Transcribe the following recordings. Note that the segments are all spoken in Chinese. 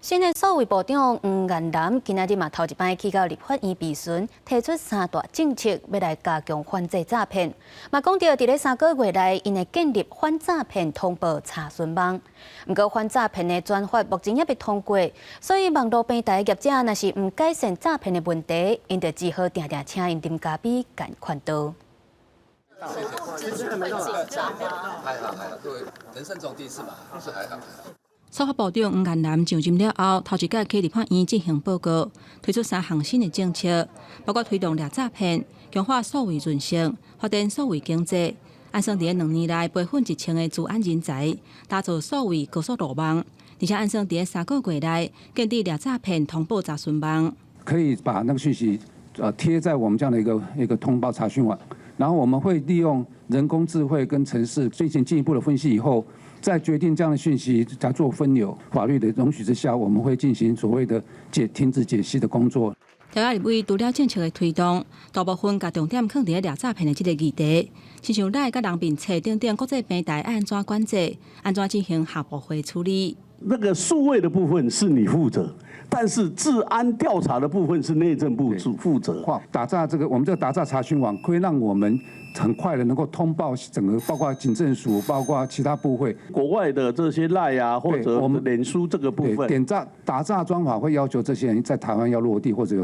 新的数位部长黄岩南今仔日嘛头一摆去到立法院质询，提出三大政策要来加强反制诈骗。嘛讲到伫咧3个月内，因会建立反诈骗通报查询网。不过反诈骗的专法目前也未通过，所以网络平台业者若是唔改善诈骗的问题，因就只好定定请因林嘉比赶快刀。 就是很紧张吗？还好，对，人生中第一次嘛，是还好。司法部长黄岩南上任了后，头一届去立法院进行报告，推出3项新的政策，包括推动掠诈骗、强化数位韧性、发展数位经济，按算伫2年内培训1000个治安人才，打造数位高速路网，而且按算伫3个月内建立掠诈骗通报查询网，可以把那个讯息贴在我们这样的一个通报查询网。 然后我们会利用人工智慧跟程式进行进一步的分析以后，再决定这样的讯息再做分流。法律的容许之下，我们会进行所谓的停止解析的工作。调解立委除了政策的推动，大部分甲重点放伫掠诈骗的这个议题，亲像赖甲人民册等等国际平台安怎管制，安怎进行下部会处理。那个数位的部分是你负责。 但是治安调查的部分是内政部负责。打诈我们这个打诈查询网可以让我们很快的能够通报整个，包括警政署，包括其他部会。国外的这些赖啊，或者我们脸书这个部分，打诈专法会要求这些人在台湾要落地，或者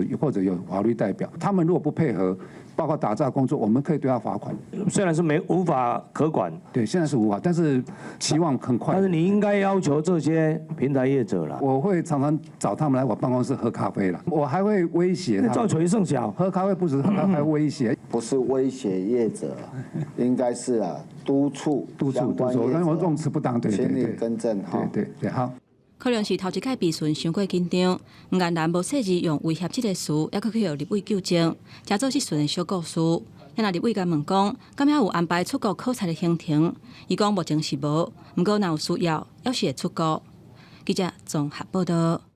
有法律代表。他们如果不配合，包括打诈工作，我们可以对他罚款。虽然是无法可管，对，现在是无法，但是期望很快。但是你应该要求这些平台业者啦。我会常常找他们来我办公室喝咖啡了，我还会威胁他们。造成甚小，喝咖啡不止喝咖啡，还威胁。不是威胁业者，应该是督促。但我用词不当，对，请你更正哈。对，好。可能是头一届质询伤过紧张，黄岩南无设置用威胁这个词，还佫去互立委纠正，加做质询的小故事。因那立委甲问讲，敢也有安排出国考察的行程？伊讲目前是无，不过若有需要，也是会出国。记者综合报道。